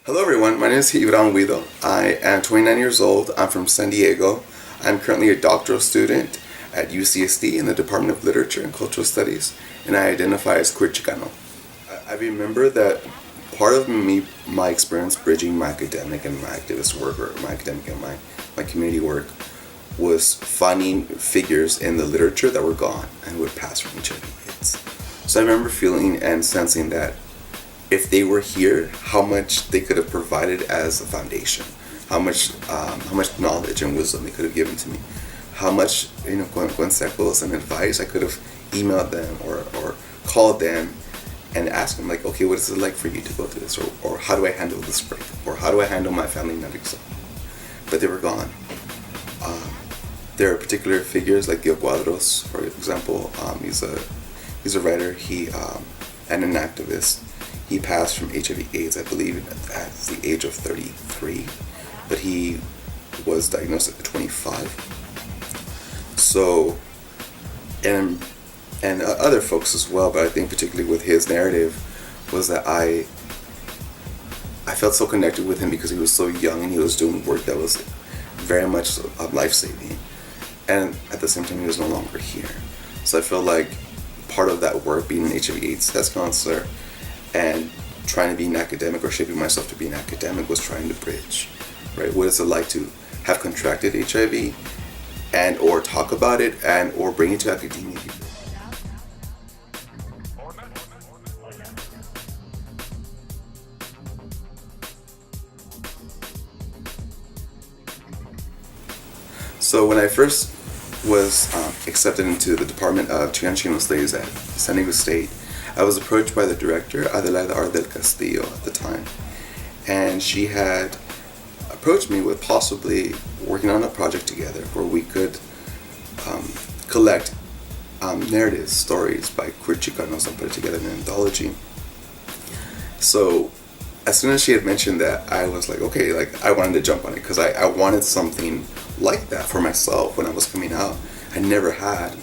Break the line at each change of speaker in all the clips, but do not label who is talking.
Hello everyone, my name is GIBRA N GU IDO. I am 29 years old. I'm from San Diego. I'm currently a doctoral student at UCSD in the Department of Literature and Cultural Studies, and I identify as queer Chicano. I remember that part of my experience bridging my academic and my activist work, or my academic and my community work, was finding figures in the literature that were gone and would pass from HIV/AIDS. So I remember feeling and sensing that if they were here, how much they could have provided as a foundation, how much knowledge and wisdom they could have given to me, how much consejos and advice I could have emailed them or called them and asked them, like, okay, what is it like for you to go through this, or how do I handle this break, or how do I handle my family not accepting? But they were gone. There are particular figures like Gil Cuadros, for example. He's a writer. And an activist. He passed from HIV/AIDS, I believe, at the age of 33, but he was diagnosed at 25. So, and other folks as well, but I think particularly with his narrative was that I felt so connected with him because he was so young and he was doing work that was very much life-saving, and at the same time he was no longer here. So I feel like part of that work, being an HIV/AIDS test counselor and trying to be an academic, or shaping myself to be an academic, was trying to bridge, right? What is it like to have contracted HIV and or talk about it and or bring it to academia? So when I first was accepted into the Department of Chicano Studies at San Diego State, I was approached by the director, Adelaida R. del Castillo, at the time, and she had approached me with possibly working on a project together where we could collect narratives, stories by queer Chicanos and put it together in an anthology. So as soon as she had mentioned that, I was like, okay, like I wanted to jump on it because I wanted something like that for myself when I was coming out. I never had.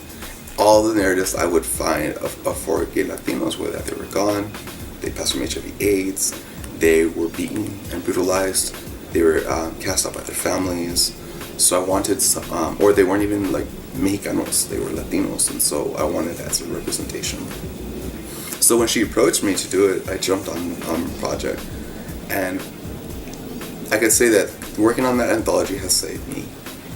All the narratives I would find for gay Latinos were that they were gone, they passed from HIV/AIDS, they were beaten and brutalized, they were cast out by their families. So I wanted some, or they weren't even like Mexicanos, they were Latinos, and so I wanted that as a representation. So when she approached me to do it, I jumped on the project, and I could say that working on that anthology has saved me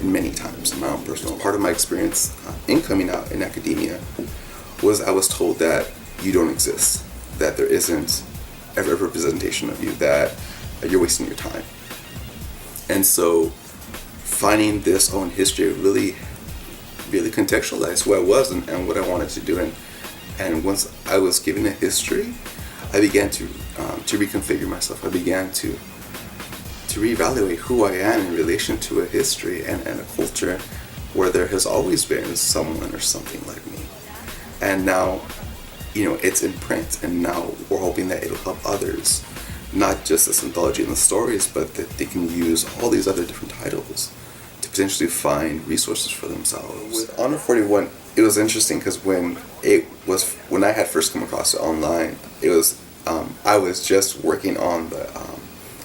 many times in my own personal. Part of my experience in coming out in academia was I was told that you don't exist, that there isn't ever a representation of you, that you're wasting your time. And so finding this own history really contextualized who I was and what I wanted to do. And once I was given a history, I began to reconfigure myself. I began to reevaluate who I am in relation to a history and a culture where there has always been someone or something like me. And now, it's in print, and now we're hoping that it'll help others, not just this anthology and the stories, but that they can use all these other different titles to potentially find resources for themselves. With Honor 41, it was interesting because when I had first come across it online, it was I was just working on the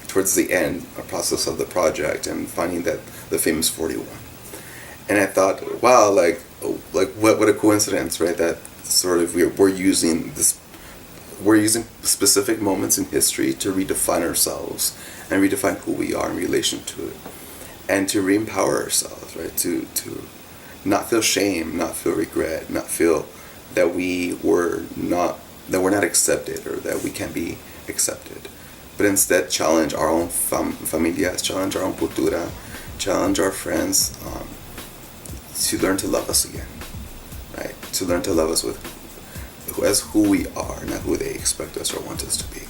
towards the end, a process of the project, and finding that the famous 41. And I thought, wow, like what a coincidence, right? That sort of we're using specific moments in history to redefine ourselves and redefine who we are in relation to it, and to re-empower ourselves, right? To not feel shame, not feel regret, not feel that we're not accepted or that we can't be accepted, but instead challenge our own familias, challenge our own cultura, challenge our friends to learn to love us again, right? To learn to love us as who we are, not who they expect us or want us to be.